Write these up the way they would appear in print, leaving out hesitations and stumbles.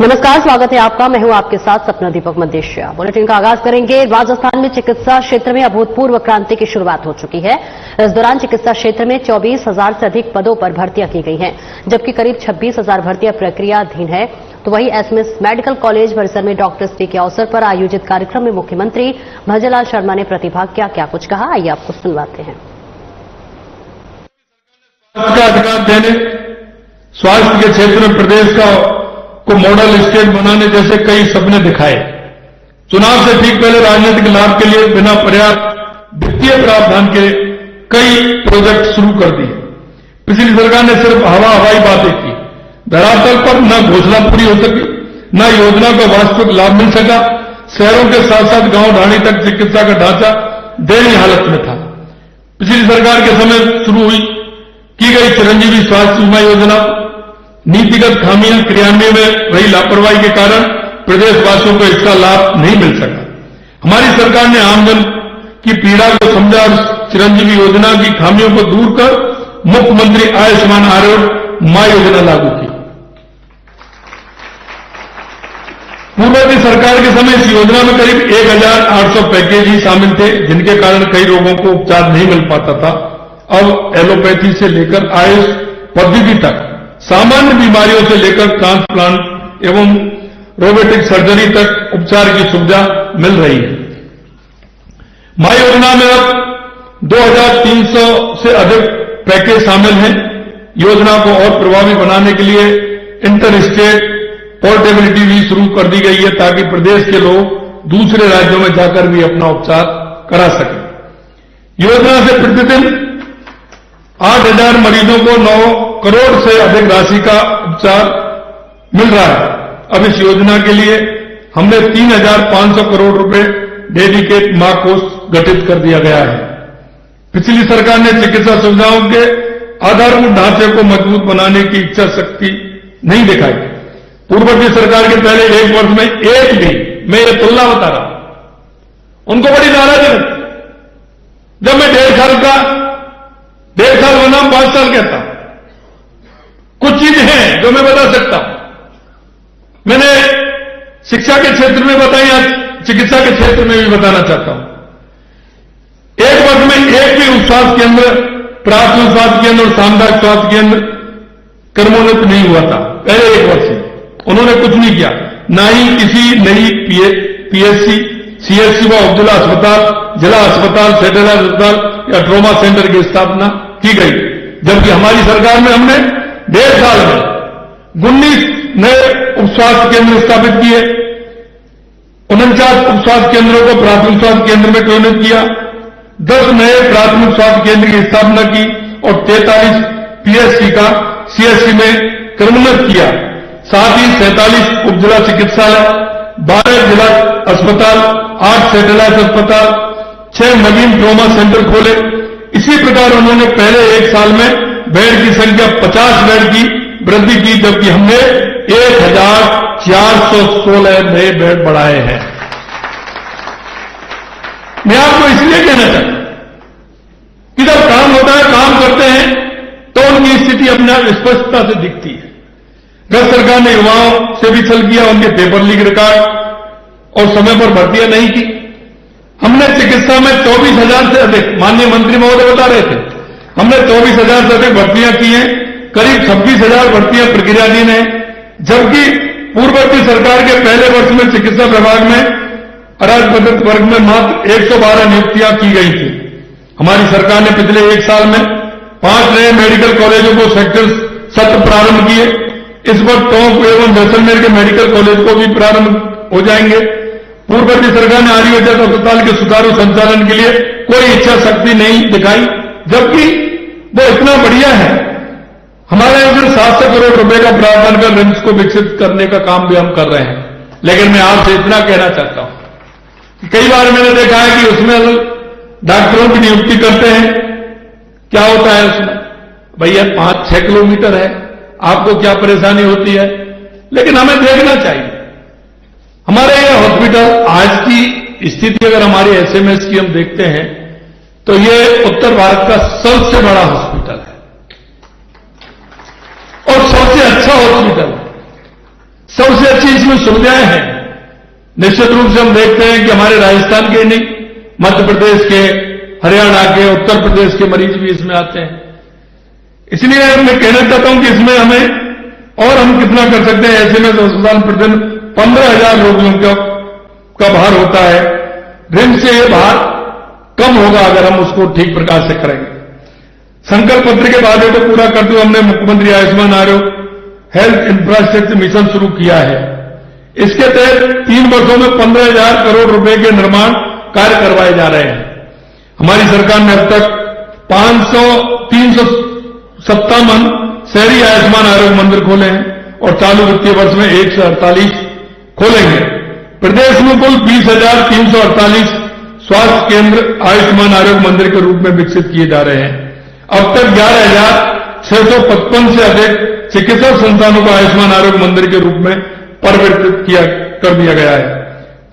नमस्कार, स्वागत है आपका। मैं हूं आपके साथ सपना दीपक मदेशिया। बुलेटिन का आगाज करेंगे। राजस्थान में चिकित्सा क्षेत्र में अभूतपूर्व क्रांति की शुरुआत हो चुकी है। इस दौरान चिकित्सा क्षेत्र में 24,000 से अधिक पदों पर भर्तियां की गई हैं, जबकि करीब 26,000 भर्तियां प्रक्रियाधीन है। तो वहीं एसएमएस मेडिकल कॉलेज परिसर में डॉक्टर्स डे के अवसर पर आयोजित कार्यक्रम में मुख्यमंत्री भजनलाल शर्मा ने प्रतिभाग किया। क्या कुछ कहा, आइए आपको सुनवाते हैं। अधिकार देने, स्वास्थ्य के क्षेत्र में प्रदेश को मॉडल स्टेट बनाने जैसे कई सपने दिखाए। चुनाव से ठीक पहले राजनीतिक लाभ के लिए बिना पर्याप्त वित्तीय प्रावधान के कई प्रोजेक्ट शुरू कर दिए। पिछली सरकार ने सिर्फ हवाई बातें की, धरातल पर न घोषणा पूरी हो सकी, न योजना का वास्तविक लाभ मिल सका। शहरों के साथ साथ गांव ढाणी तक चिकित्सा का ढांचा दयनीय हालत में था। पिछली सरकार के समय शुरू की गई चिरंजीवी स्वास्थ्य बीमा योजना नीतिगत खामियां क्रियान्वयन में रही लापरवाही के कारण प्रदेशवासियों को इसका लाभ नहीं मिल सका। हमारी सरकार ने आमजन की पीड़ा को समझा और चिरंजीवी योजना की खामियों को दूर कर मुख्यमंत्री आयुष्मान आरोग्य मां योजना लागू की। पूर्ववर्ती सरकार के समय इस योजना में करीब 1,800 पैकेज ही शामिल थे, जिनके कारण कई रोगों को उपचार नहीं मिल पाता था। अब एलोपैथी से लेकर आयुष पद्धति तक, सामान्य बीमारियों से लेकर ट्रांसप्लांट एवं रोबोटिक सर्जरी तक उपचार की सुविधा मिल रही है। मां योजना में अब 2,300 से अधिक पैकेज शामिल हैं। योजना को और प्रभावी बनाने के लिए इंटर स्टेट पोर्टेबिलिटी भी शुरू कर दी गई है, ताकि प्रदेश के लोग दूसरे राज्यों में जाकर भी अपना उपचार करा सकें। योजना से प्रतिदिन 8,000 मरीजों को 9 करोड़ से अधिक राशि का उपचार मिल रहा है। अब इस योजना के लिए हमने 3,500 करोड़ रुपए डेडिकेट मां कोष गठित कर दिया गया है। पिछली सरकार ने चिकित्सा सुविधाओं के आधारभूत ढांचे को मजबूत बनाने की इच्छा शक्ति नहीं दिखाई। पूर्ववर्ती सरकार के पहले 1 वर्ष में एक भी, मैं ये तुलना बता रहा हूं, उनको बड़ी नाराजगी रहती। जब मैं 1.5 साल बना 5 साल कहता। कुछ चीजें हैं जो मैं बता सकता हूं। मैंने शिक्षा के क्षेत्र में बताई, आज चिकित्सा के क्षेत्र में भी बताना चाहता हूं। 1 वर्ष में एक भी उपस्वास्थ्य केंद्र, प्राथमिक स्वास्थ्य केंद्र और सामुदायिक स्वास्थ्य केंद्र कर्मोन्नत नहीं हुआ था। पहले 1 वर्ष में उन्होंने कुछ नहीं किया। ना ही किसी नई पीएचसी, सीएचसी व अब्दुल्ला अस्पताल, जिला अस्पताल, सैटेलाइट अस्पताल या ट्रोमा सेंटर की स्थापना की गई। जबकि हमारी सरकार में हमने 1.5 साल में 19 नए उपस्वास्थ्य केंद्र स्थापित किए, 49 उपस्वास्थ्य केंद्रों को प्राथमिक स्वास्थ्य केंद्र में परिणत किया, 10 नए प्राथमिक स्वास्थ्य केंद्र की स्थापना की और 43 पीएचसी का सीएचसी में क्रमोन्नत किया। साथ ही 47 उपजिला चिकित्सालय, 12 जिला अस्पताल, 8 सैटेलाइट अस्पताल, 6 नवीन ट्रोमा सेंटर खोले। इसी प्रकार उन्होंने पहले 1 साल में बेड की संख्या 50 बेड की वृद्धि की, जबकि हमने 1,416 नए बेड बढ़ाए हैं। मैं आपको इसलिए कहना चाहता हूं कि जब काम होता है, काम करते हैं, तो उनकी स्थिति अपने आप स्पष्टता से दिखती है। गत सरकार ने युवाओं से भी छल किया, उनके पेपर लीक रिकॉर्ड और समय पर भर्तियां नहीं की। हमने चिकित्सा में 24,000 से अधिक, माननीय मंत्री महोदय बता रहे थे, हमने 24,000 से अधिक भर्तियां की हैं। करीब 26,000 भर्तियां प्रक्रियाधीन हैं। जबकि पूर्ववर्ती सरकार के पहले वर्ष में चिकित्सा विभाग में अराजपत्रित वर्ग में मात्र 112 नियुक्तियां की गई थी। हमारी सरकार ने पिछले 1 साल में 5 नए मेडिकल कॉलेजों को सेक्टर सत्र प्रारंभ किए। इस बार टोंक एवं जैसलमेर के मेडिकल कॉलेज को भी प्रारंभ हो जाएंगे। पूर्ववर्ती सरकार ने आयुर्वेद अस्पताल के सुचारू संचालन के लिए कोई इच्छा शक्ति नहीं दिखाई, जबकि वो इतना बढ़िया है। हमारे यहां 700 करोड़ रुपए का प्रावधान कर रिम्स को विकसित करने का काम भी हम कर रहे हैं। लेकिन मैं आपसे इतना कहना चाहता हूं कि कई बार मैंने देखा है कि उसमें डॉक्टरों की नियुक्ति करते हैं। क्या होता है उसमें? भैया 5-6 किलोमीटर है, आपको क्या परेशानी होती है? लेकिन हमें देखना चाहिए। हमारे ये हॉस्पिटल आज की स्थिति अगर हमारी एसएमएस की हम देखते हैं तो ये उत्तर भारत का सबसे बड़ा हॉस्पिटल है और सबसे अच्छा हॉस्पिटल है। सबसे अच्छी इसमें सुविधाएं हैं। निश्चित रूप से हम देखते हैं कि हमारे राजस्थान के नहीं, मध्य प्रदेश के, हरियाणा के, उत्तर प्रदेश के मरीज भी इसमें आते हैं। इसलिए मैं कहना चाहता हूं कि इसमें हमें और हम कितना कर सकते हैं। ऐसे में तो अस्पताल प्रतिदिन 15,000 रोगियों का भार होता है। रिम्स से यह भार कम होगा अगर हम उसको ठीक प्रकार से करेंगे। संकल्प पत्र के वादे को पूरा करते हुए हमने मुख्यमंत्री आयुष्मान आरोग्य हेल्थ इंफ्रास्ट्रक्चर मिशन शुरू किया है। इसके तहत 3 वर्षों में 15,000 करोड़ रुपए के निर्माण कार्य करवाए जा रहे हैं। हमारी सरकार ने अब तक 357 शहरी आयुष्मान आरोग्य मंदिर खोले हैं और चालू वित्तीय वर्ष में 148 खोलेंगे। प्रदेश में कुल 20,348 स्वास्थ्य केंद्र आयुष्मान आरोग्य मंदिर के रूप में विकसित किए जा रहे हैं। अब तक 11,655 से अधिक चिकित्सा संस्थानों को आयुष्मान आरोग्य मंदिर के रूप में परिवर्तित कर दिया गया है।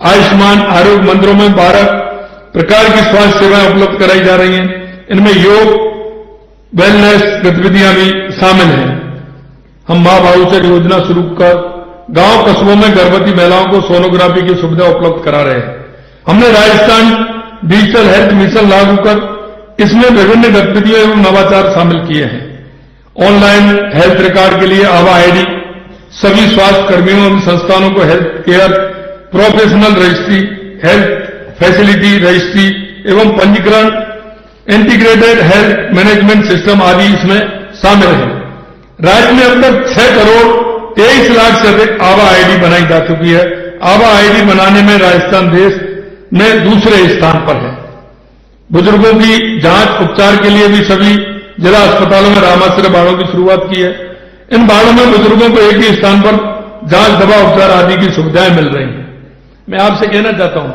आयुष्मान आरोग्य मंदिरों में 12 प्रकार की स्वास्थ्य सेवाएं उपलब्ध कराई जा रही हैं। इनमें योग, वेलनेस गतिविधियां भी शामिल हैं। हम मां वाउचर योजना शुरू कर गांव कस्बों में गर्भवती महिलाओं को सोनोग्राफी की सुविधा उपलब्ध करा रहे हैं। हमने राजस्थान डिजिटल हेल्थ मिशन लागू कर इसमें विभिन्न गतिविधियों एवं नवाचार शामिल किए हैं। ऑनलाइन हेल्थ रिकॉर्ड के लिए आभा आईडी, सभी स्वास्थ्य कर्मियों एवं संस्थानों को health care professional registry, health facility registry एवं पंजीकरण, इंटीग्रेटेड हेल्थ मैनेजमेंट सिस्टम आदि इसमें शामिल है। राज्य में अब तक 6 करोड़ 23 लाख से अधिक आभा आईडी बनाई जा चुकी है। आभा आईडी बनाने में राजस्थान देश में दूसरे स्थान पर है। बुजुर्गों की जांच उपचार के लिए भी सभी जिला अस्पतालों में रामाश्रय वार्डों की शुरुआत की है। इन वार्डों में बुजुर्गों को एक ही स्थान पर जांच, दवा, उपचार आदि की सुविधाएं मिल रही हैं। मैं आपसे कहना चाहता हूं,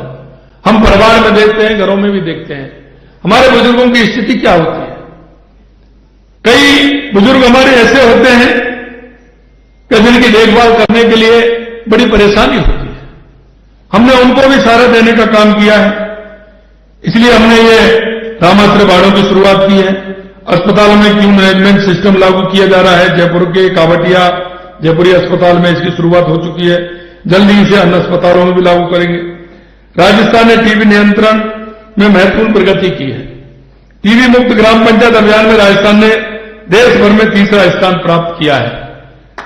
हम परिवार में देखते हैं, घरों में भी देखते हैं, हमारे बुजुर्गों की स्थिति क्या होती है। कई बुजुर्ग हमारे ऐसे होते हैं कि जिनकी देखभाल करने के लिए बड़ी परेशानी होती है। हमने उनको भी सहारा देने का काम किया है। इसलिए हमने ये रामाश्रय वार्डों की शुरुआत की है। अस्पतालों में क्यू मैनेजमेंट सिस्टम लागू किया जा रहा है। जयपुर के कावटिया जयपुरी अस्पताल में इसकी शुरुआत हो चुकी है। जल्दी इसे अन्य अस्पतालों में भी लागू करेंगे। राजस्थान ने टीबी नियंत्रण में महत्वपूर्ण प्रगति की है। टीबी मुक्त ग्राम पंचायत अभियान में राजस्थान ने देश भर में 3रा स्थान प्राप्त किया है।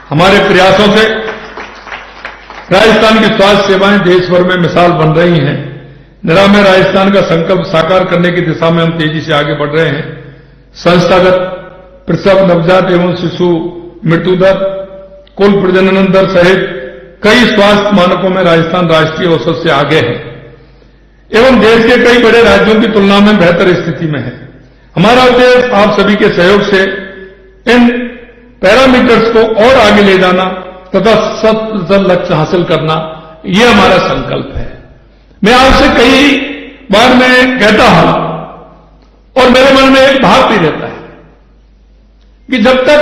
हमारे प्रयासों से राजस्थान की स्वास्थ्य सेवाएं देश भर में मिसाल बन रही हैं। निरामय राजस्थान का संकल्प साकार करने की दिशा में हम तेजी से आगे बढ़ रहे हैं। संस्थागत प्रसव, नवजात एवं शिशु मृत्यु दर, कुल प्रजनन दर सहित कई स्वास्थ्य मानकों में राजस्थान राष्ट्रीय औसत से आगे है एवं देश के कई बड़े राज्यों की तुलना में बेहतर स्थिति में है। हमारा उद्देश्य आप सभी के सहयोग से इन पैरामीटर्स को और आगे ले जाना तथा 100% लक्ष्य हासिल करना, ये हमारा संकल्प है। मैं आपसे कई बार मैं कहता हूं और मेरे मन में एक भाव भी रहता है कि जब तक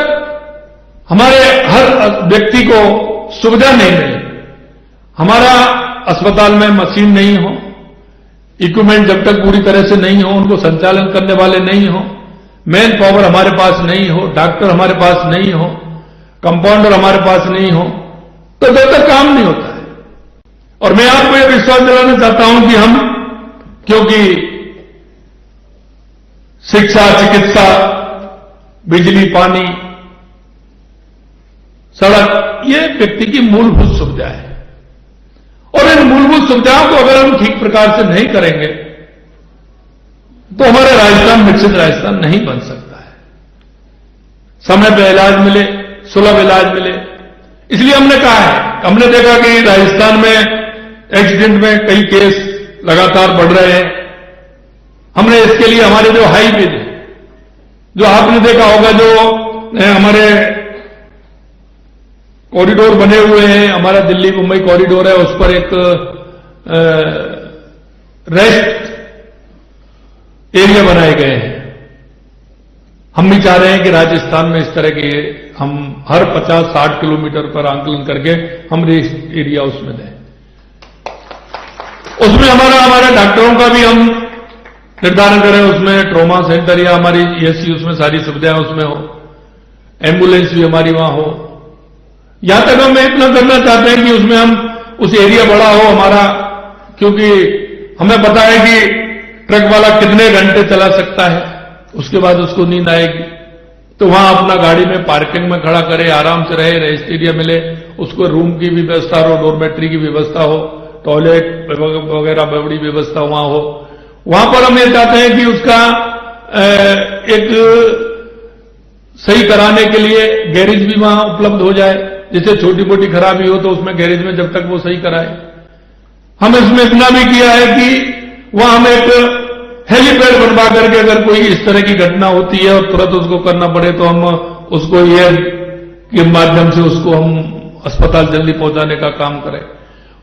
हमारे हर व्यक्ति को सुविधा नहीं मिले, हमारा अस्पताल में मशीन नहीं हो, इक्विपमेंट जब तक पूरी तरह से नहीं हो, उनको संचालन करने वाले नहीं हो, मैन पावर हमारे पास नहीं हो, डॉक्टर हमारे पास नहीं हो, कंपाउंडर हमारे पास नहीं हो, तो जब तक काम नहीं होता है। और मैं आपको यह विश्वास दिलाना चाहता हूं कि हम, क्योंकि शिक्षा, चिकित्सा, बिजली, पानी, सड़क, ये व्यक्ति की मूलभूत सुविधा है और इन मूलभूत सुविधाओं को अगर हम ठीक प्रकार से नहीं करेंगे तो हमारा राजस्थान विकसित राजस्थान नहीं बन सकता है। समय पर इलाज मिले, सुलभ इलाज मिले, इसलिए हमने कहा है, हमने देखा कि राजस्थान में एक्सीडेंट में कई केस लगातार बढ़ रहे हैं। हमने इसके लिए हमारे जो हाईवे थे, जो आपने देखा होगा, जो हमारे कॉरिडोर बने हुए हैं, हमारा दिल्ली मुंबई कॉरिडोर है, उस पर एक रेस्ट एरिया बनाए गए हैं। हम भी चाह रहे हैं कि राजस्थान में इस तरह के हम हर 50-60 किलोमीटर पर आंकलन करके हम रेस्ट एरिया उसमें दें। उसमें हमारा डॉक्टरों का भी हम निर्धारण करें, उसमें ट्रॉमा सेंटर या हमारी ईएससी, उसमें सारी सुविधाएं उसमें हो, एम्बुलेंस भी हमारी वहां हो। यहां तक हम इतना करना चाहते हैं कि उसमें हम उस एरिया बड़ा हो हमारा, क्योंकि हमें पता है कि ट्रक वाला कितने घंटे चला सकता है, उसके बाद उसको नींद आएगी, तो वहां अपना गाड़ी में पार्किंग में खड़ा करे, आराम से रहे, रेस्ट एरिया मिले, उसको रूम की भी व्यवस्था हो, डोरमेट्री की व्यवस्था हो, टॉयलेट वगैरह बड़ी व्यवस्था वहां हो। वहां पर हम ये चाहते हैं कि उसका एक सही कराने के लिए गैरेज भी वहां उपलब्ध हो जाए, जिससे छोटी मोटी खराबी हो तो उसमें गैरेज में जब तक वो सही कराए। हम इसमें इतना भी किया है कि वहां हम एक हेलीपैड बनवा करके अगर कोई इस तरह की घटना होती है और तुरंत उसको करना पड़े तो हम उसको एयर के माध्यम से उसको हम अस्पताल जल्दी पहुंचाने का काम करें।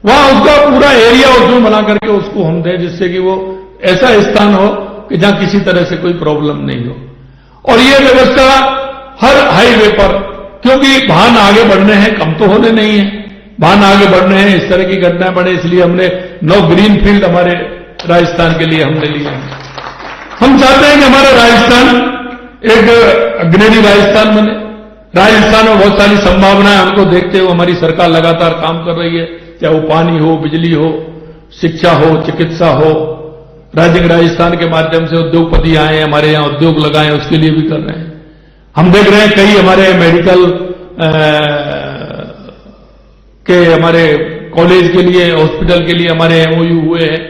वहां उसका पूरा एरिया उसमें बना करके उसको हम दें, जिससे कि वो ऐसा स्थान हो कि जहां किसी तरह से कोई प्रॉब्लम नहीं हो। और ये व्यवस्था हर हाईवे पर, क्योंकि वाहन आगे बढ़ने हैं, कम तो होने नहीं है, वाहन आगे बढ़ने हैं, इस तरह की घटनाएं बढ़े, इसलिए हमने 9 ग्रीन फील्ड हमारे राजस्थान के लिए हमने लिए हैं। हम चाहते हैं कि हमारा राजस्थान एक अग्रणी राजस्थान बने। राजस्थान में बहुत सारी संभावनाएं हमको देखते हुए हमारी सरकार लगातार काम कर रही है, चाहे वो पानी हो, बिजली हो, शिक्षा हो, चिकित्सा हो। राज्य राजस्थान के माध्यम से उद्योगपति आए, हमारे यहां उद्योग लगाए, उसके लिए भी कर रहे हैं। हम देख रहे हैं कई हमारे मेडिकल के हमारे कॉलेज के लिए, हॉस्पिटल के लिए हमारे एमओयू हुए हैं,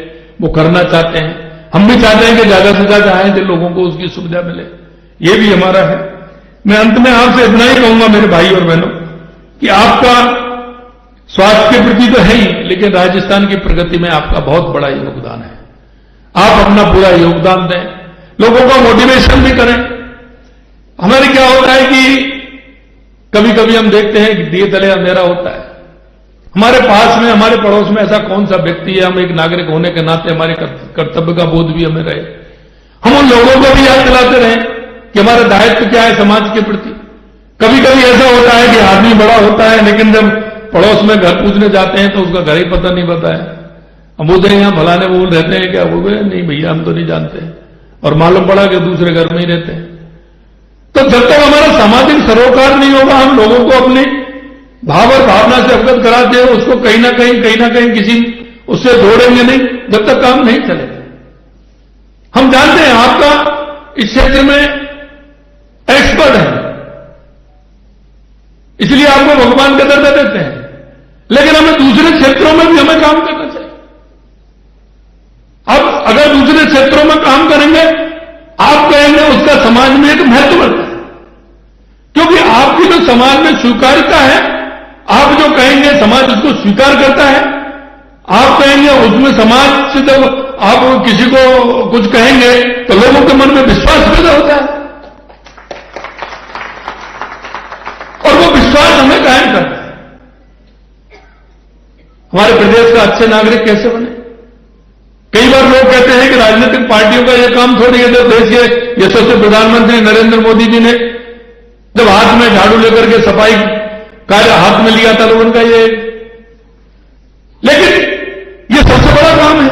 वो करना चाहते हैं। हम भी चाहते हैं कि ज्यादा से ज्यादा आए तो लोगों को उसकी सुविधा मिले, ये भी हमारा है। मैं अंत में आपसे इतना ही कहूंगा मेरे भाई और बहनों कि आपका स्वास्थ्य के प्रति तो है ही, लेकिन राजस्थान की प्रगति में आपका बहुत बड़ा योगदान है। आप अपना पूरा योगदान दें, लोगों का मोटिवेशन भी करें। हमारे क्या होता है कि कभी कभी हम देखते हैं कि दिए तले अंधेरा होता है। हमारे पास में, हमारे पड़ोस में ऐसा कौन सा व्यक्ति है, हम एक नागरिक होने के नाते हमारे कर्तव्य का बोध भी हमें रहे, हम उन लोगों को भी याद दिलाते रहें कि हमारा दायित्व क्या है समाज के प्रति। कभी कभी ऐसा होता है कि आदमी बड़ा होता है, लेकिन जब पड़ोस में घर पूछने जाते हैं तो उसका घर ही पता नहीं पता है। हम बोलते हैं यहां फलाने बोल रहते हैं क्या, बोल नहीं भैया हम तो नहीं जानते, और मालूम पड़ा कि दूसरे घर में ही रहते हैं। तो जब तक हमारा सामाजिक सरोकार नहीं होगा, हम लोगों को अपनी भाव और भावना से अवगत कराते हैं, उसको कहीं ना कहीं किसी उससे जोड़ेंगे नहीं, जब तक काम नहीं चलेगा। हम जानते हैं आपका इस क्षेत्र में एक्सपर्ट है, इसलिए आपको भगवान का दर्जा देते हैं, लेकिन हमें दूसरे क्षेत्रों में भी हमें काम करना चाहिए। अब अगर दूसरे क्षेत्रों में काम करेंगे, आप कहेंगे उसका समाज में एक महत्व बढ़ता है, क्योंकि आपकी जो समाज में स्वीकार्यता है, आप जो कहेंगे समाज उसको स्वीकार करता है। आप कहेंगे उसमें समाज से जब आप किसी को कुछ कहेंगे तो लोगों के मन में विश्वास पैदा होता है, और वो विश्वास हमें कायम करता है। हमारे प्रदेश का अच्छे नागरिक कैसे बने? कई बार लोग कहते हैं कि राजनीतिक पार्टियों का यह काम थोड़ी है। तो देश के यशस्वी प्रधानमंत्री नरेंद्र मोदी जी ने जब हाथ में झाड़ू लेकर के सफाई कार्य हाथ में लिया था, लोगों का ये, लेकिन ये सबसे बड़ा काम है।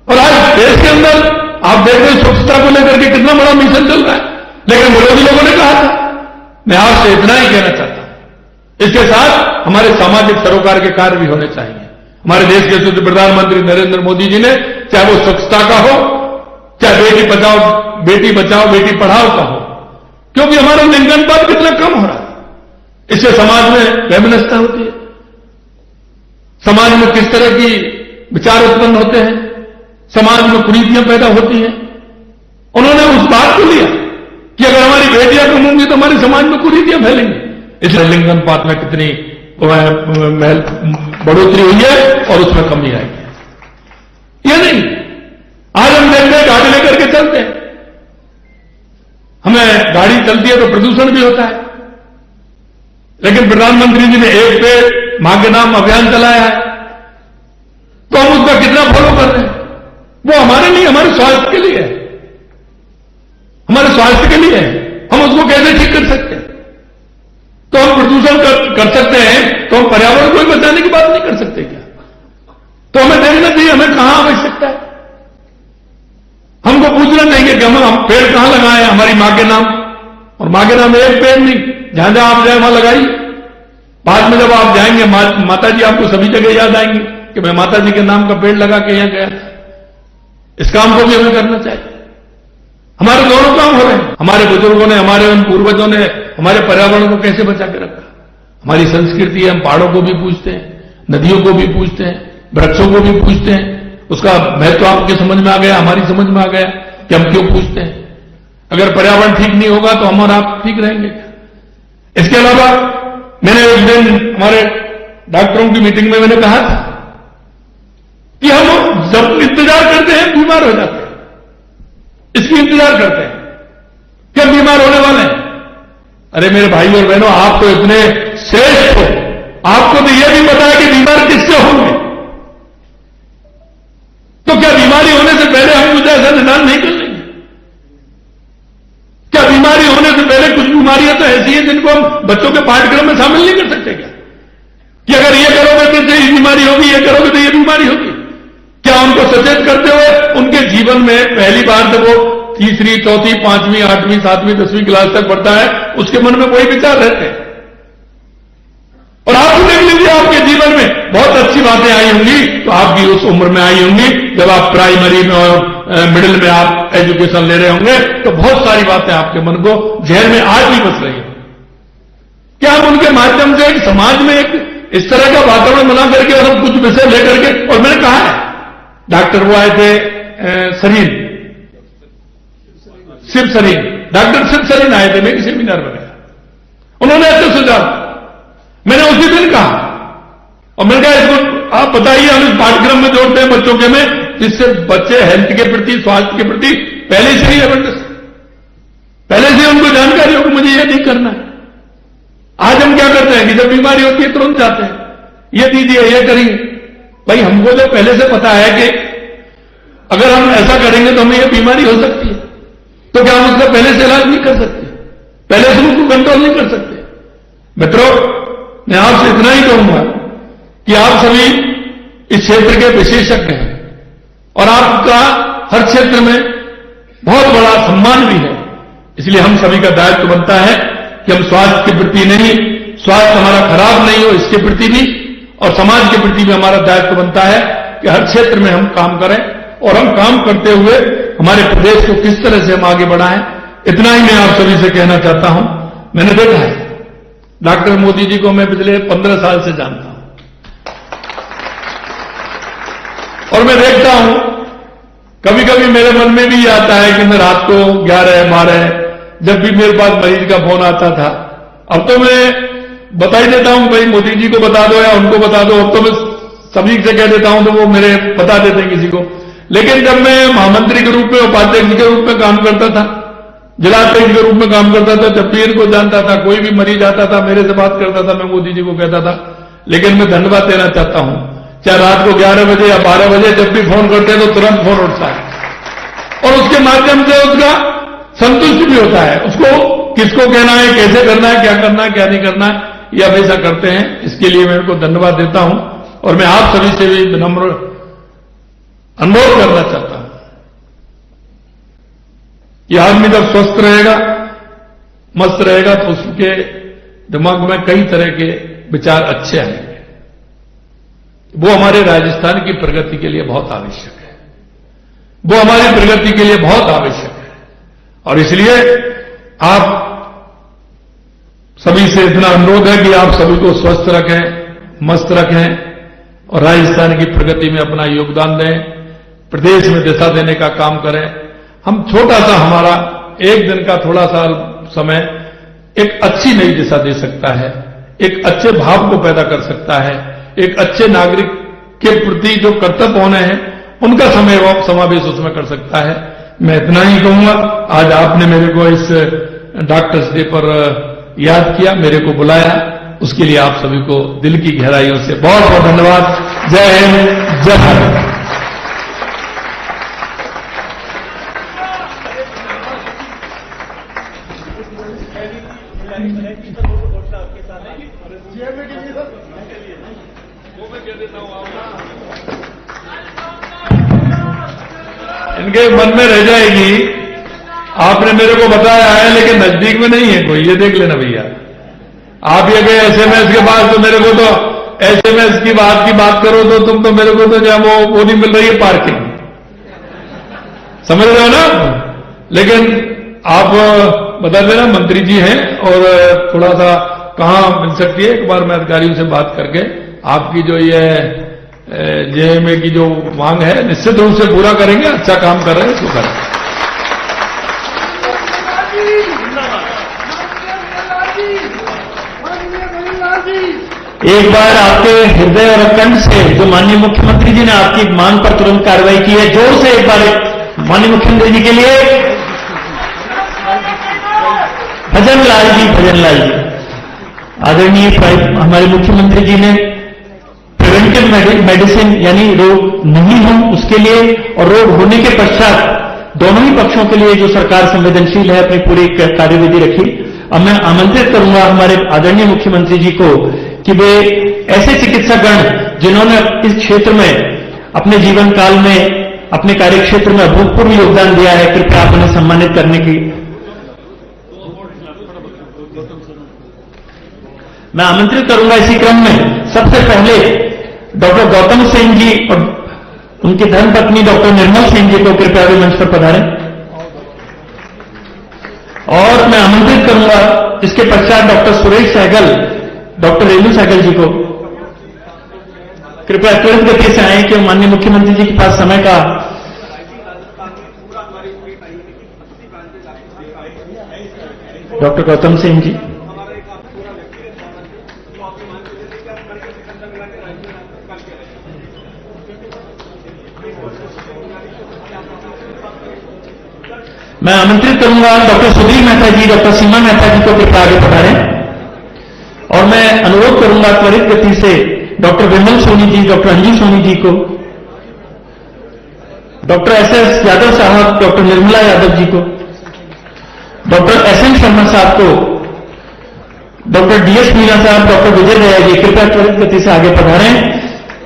और आज देश के अंदर आप देख रहे हैं स्वच्छता को लेकर के कितना बड़ा मिशन चल रहा है, लेकिन विरोधी लोगों ने कहा था। मैं आपसे इतना ही कहना चाहता हूं, इसके साथ हमारे सामाजिक सरोकार के कार्य भी होने चाहिए। हमारे देश के यशस्वी प्रधानमंत्री नरेंद्र मोदी जी ने, चाहे वो स्वच्छता का हो, चाहे बेटी बचाओ बेटी पढ़ाओ का हो, क्योंकि हमारा लिंगानुपात कितना कम हो रहा है, इससे समाज में वैमनस्यता होती है, समाज में किस तरह की विचार उत्पन्न होते हैं, समाज में कुरीतियां पैदा होती हैं। उन्होंने उस बात को लिया कि अगर हमारी बेटियां कम होंगी तो हमारे समाज में कुरीतियां फैलेंगी, इसलिए लिंगानुपात में कितनी बढ़ोतरी हुई है और उसमें कमी आई है। ये नहीं, आज हम देखते हैं गाड़ी लेकर के चलते हैं, हमें गाड़ी चलती है तो प्रदूषण भी होता है, लेकिन प्रधानमंत्री जी ने एक पेड़ मां के नाम अभियान चलाया है, तो हम उसका कितना फॉलो कर रहे हैं। वो हमारे लिए, हमारे स्वास्थ्य के लिए है, हमारे स्वास्थ्य के लिए है। हम उसको कैसे ठीक कर सकते हैं? तो हम प्रदूषण कर सकते हैं, तो हम पर्यावरण को बचाने की बात नहीं कर सकते क्या? तो हमें देखना चाहिए हमें कहां आवश्यकता है। हमको पूछना चाहिए कि हम पेड़ कहां लगाए हमारी मां के नाम, और मां के नाम एक पेड़ नहीं, जहां जहां आप जाए वहां लगाइए। बाद में जब आप जाएंगे माता जी आपको सभी जगह याद आएंगे कि मैं माता जी के नाम का पेड़ लगा के यहां गया था। इस काम को भी हमें करना चाहिए। हमारे दोनों काम हो रहे हैं। हमारे बुजुर्गों ने, हमारे उन पूर्वजों ने हमारे पर्यावरण को कैसे बचा के रखा। हमारी संस्कृति है, हम पहाड़ों को भी पूजते हैं, नदियों को भी पूजते हैं, वृक्षों को भी पूजते हैं। उसका महत्व आपके समझ में आ गया, हमारी समझ में आ गया कि हम क्यों पूजते हैं। अगर पर्यावरण ठीक नहीं होगा तो हम और आप ठीक रहेंगे। इसके अलावा मैंने एक दिन हमारे डॉक्टरों की मीटिंग में मैंने कहा था कि हम जब इंतजार करते हैं बीमार हो जाते हैं। इसकी इंतजार करते हैं कि हम बीमार होने वाले हैं। अरे मेरे भाई और बहनों, आप तो इतने श्रेष्ठ हो, आपको तो यह भी पता है कि बीमार किससे होंगे। तो क्या बीमारी होने से पहले हम कुछ ऐसा निदान नहीं कर लेंगे? क्या बीमारी होने से पहले कुछ बीमारियां तो ऐसी हैं जिनको हम बच्चों के पाठ्यक्रम में शामिल नहीं कर सकते क्या? कि अगर ये करोगे तो ये बीमारी होगी, ये करोगे तो ये बीमारी होगी। क्या उनको सचेत करते हुए उनके जीवन में पहली बार जब वो तीसरी, चौथी, पांचवीं, आठवीं, सातवीं, 10वीं क्लास तक पढ़ता है, उसके मन में कोई विचार रहते हैं। और आप देख लीजिए, आपके जीवन में बहुत अच्छी बातें आई होंगी तो आपकी उस उम्र में आई होंगी जब आप प्राइमरी में और मिडिल में आप एजुकेशन ले रहे होंगे, तो बहुत सारी बातें आपके मन को जहन में आज भी बस रही है। क्या हम उनके माध्यम से एक समाज में एक इस तरह का वातावरण बना करके और हम कुछ विषय लेकर के, और मैंने कहा है, डॉक्टर वो आए थे शिव सरीन, डॉक्टर शिव सरीन आए थे, मेरे सेमिनार में गया, उन्होंने ऐसे सुझाव, मैंने उसी दिन कहा, और मैंने कहा इसको आप बताइए, हम इस पाठ्यक्रम में जोड़ते हैं बच्चों के में, जिससे बच्चे हेल्थ के प्रति, स्वास्थ्य के प्रति पहले से ही अवेयरनेस, पहले से उनको जानकारी हो कि मुझे ये नहीं करना है। आज हम क्या करते हैं कि जब बीमारी होती है तुरंत जाते हैं, ये दीजिए, ये करिए। भाई हमको तो पहले से पता है कि अगर हम ऐसा करेंगे तो हमें ये बीमारी हो सकती है, तो क्या हम उसका पहले से इलाज नहीं कर सकते? पहले से उसको कंट्रोल नहीं कर सकते? मित्रों, मैं आपसे इतना ही कहूंगा कि आप सभी इस क्षेत्र के विशेषज्ञ हैं और आपका हर क्षेत्र में बहुत बड़ा सम्मान भी है। इसलिए हम सभी का दायित्व बनता है कि हम स्वास्थ्य के प्रति नहीं, स्वास्थ्य हमारा खराब नहीं हो इसके प्रति भी, और समाज के प्रति भी हमारा दायित्व बनता है कि हर क्षेत्र में हम काम करें, और हम काम करते हुए हमारे प्रदेश को किस तरह से हम आगे बढ़ाएं। इतना ही मैं आप सभी से कहना चाहता हूं। मैंने देखा है, डॉक्टर मोदी जी को मैं पिछले 15 साल से जानता हूं, और मैं देखता हूं कभी कभी मेरे मन में भी आता है कि मैं रात को 11-12 जब भी मेरे पास मरीज का फोन आता था, अब तो मैं बता ही देता हूं, भाई मोदी जी को बता दो या उनको बता दो, अब तो मैं सभी से कह देता हूं तो वो मेरे बता देते हैं किसी को। लेकिन जब मैं महामंत्री के रूप में, उपाध्यक्ष के रूप में काम करता था, जिलाध्यक्ष के रूप में काम करता था, जब भी इनको जानता था, कोई भी मरीज आता था मेरे से बात करता था, मैं मोदी जी को कहता था। लेकिन मैं धन्यवाद देना चाहता हूं, चाहे रात को 11 बजे या 12 बजे जब भी फोन करते हैं तो तुरंत फोन उठता है, और उसके माध्यम से उसका संतुष्ट भी होता है। उसको किसको कहना है, कैसे करना है, क्या करना है, क्या नहीं करना है, ये हमेशा करते हैं। इसके लिए मैं उनको धन्यवाद देता हूं, और मैं आप सभी से भी विनम्र अनुरोध करना चाहता हूं कि आदमी जब स्वस्थ रहेगा, मस्त रहेगा, तो उसके दिमाग में कई तरह के विचार अच्छे आएंगे। वो हमारे राजस्थान की प्रगति के लिए बहुत आवश्यक है, वो हमारी प्रगति के लिए बहुत आवश्यक है। और इसलिए आप सभी से इतना अनुरोध है कि आप सभी को स्वस्थ रखें, मस्त रखें, और राजस्थान की प्रगति में अपना योगदान दें, प्रदेश में दिशा देने का काम करें। हम छोटा सा, हमारा एक दिन का थोड़ा सा समय एक अच्छी नई दिशा दे सकता है, एक अच्छे भाव को पैदा कर सकता है, एक अच्छे नागरिक के प्रति जो कर्तव्य होने हैं उनका समावेश उसमें कर सकता है। मैं इतना ही कहूंगा। आज आपने मेरे को इस डॉक्टर्स डे पर याद किया, मेरे को बुलाया, उसके लिए आप सभी को दिल की गहराइयों से बहुत बहुत धन्यवाद। जय हिंद, जय भारत। इनके मन में रह जाएगी, आपने मेरे को बताया है लेकिन नजदीक में नहीं है कोई, ये देख लेना भैया। आप ये गए एसएमएस के बाद तो मेरे को तो एसएमएस की बात करो तो तुम तो मेरे को तो जब वो नहीं मिल रही है पार्किंग, समझ रहे हो ना। लेकिन आप बता देना मंत्री जी हैं और थोड़ा सा कहां मिल सकती है, एक बार मैं अधिकारियों से बात करके आपकी जो ये जेएमए की जो मांग है निश्चित रूप से पूरा करेंगे। अच्छा काम कर रहे हैं तो करें। एक बार आपके हृदय और कंठ से जो माननीय मुख्यमंत्री जी ने आपकी मांग पर तुरंत कार्रवाई की है, जोर से एक बार माननीय मुख्यमंत्री जी के लिए भजनलाल जी। आदरणीय हमारे मुख्यमंत्री जी ने प्रिवेंटिव मेडिसिन यानी रोग नहीं हो उसके लिए और रोग होने के पश्चात दोनों ही पक्षों के लिए जो सरकार संवेदनशील है अपनी पूरी कार्यविधि रखी। अब मैं आमंत्रित करूंगा हमारे आदरणीय मुख्यमंत्री जी को कि वे ऐसे चिकित्सकगण जिन्होंने इस क्षेत्र में अपने जीवन काल में अपने कार्य क्षेत्र में अभूतपूर्व योगदान दिया है, कृपया आप उन्हें सम्मानित करने की मैं आमंत्रित करूंगा। इसी क्रम में सबसे पहले डॉक्टर गौतम सिंह जी और उनकी धर्मपत्नी डॉक्टर निर्मल सिंह जी को कृपया वे मंच पर पधारें और मैं आमंत्रित करूंगा इसके पश्चात डॉक्टर सुरेश सहगल, डॉक्टर रेणु सहगल जी को कृपया त्वरित गति से आए कि माननीय मुख्यमंत्री जी के पास समय का डॉक्टर गौतम सिंह जी। मैं आमंत्रित करूंगा डॉक्टर सुधीर मेहता जी, डॉक्टर सीमा मेहता जी को कृपया आगे पधारें और मैं अनुरोध करूंगा त्वरित गति से डॉक्टर विमल सोनी जी, डॉक्टर अंजू सोनी जी को, डॉक्टर एसएस यादव साहब, डॉक्टर निर्मला यादव जी को, डॉक्टर एसएन शर्मा साहब को, डॉक्टर डीएस मीना साहब, डॉक्टर विजय दया जी कृपया त्वरित गति से आगे पधारें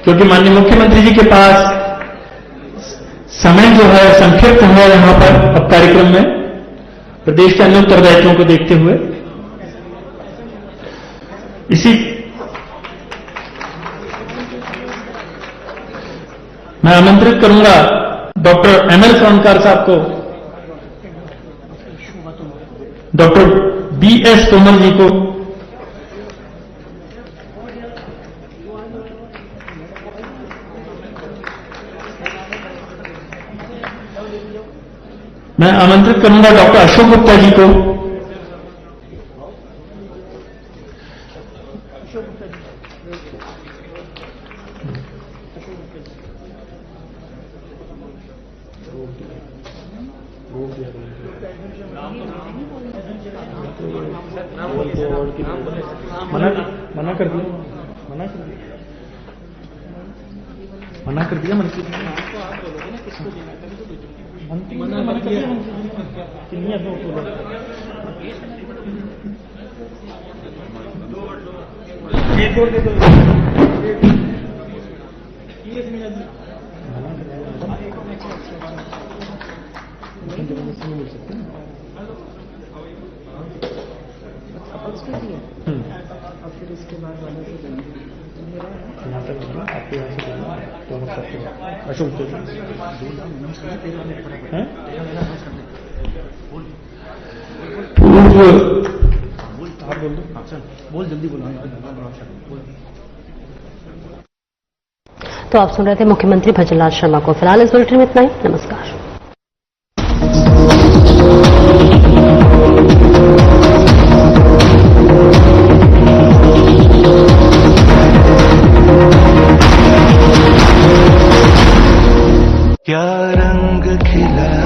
क्योंकि माननीय मुख्यमंत्री जी के पास समय जो है संक्षिप्त है यहां पर अब कार्यक्रम में प्रदेश के अन्य उत्तरदायित्वों को देखते हुए। इसी मैं आमंत्रित करूंगा डॉक्टर एमएल सोनकर साहब को, डॉक्टर बीएस तोमर जी को, मैं आमंत्रित करूंगा डॉक्टर अशोक गुप्ता जी को, मना कर दिया फिर इसके बाद वाले से आपके यहाँ से अशोक आप बोल दो, बोल जल्दी बोलो। तो आप सुन रहे थे मुख्यमंत्री भजनलाल शर्मा को। फिलहाल इस बुलेटिन में इतना ही। नमस्कार। क्या रंग खिला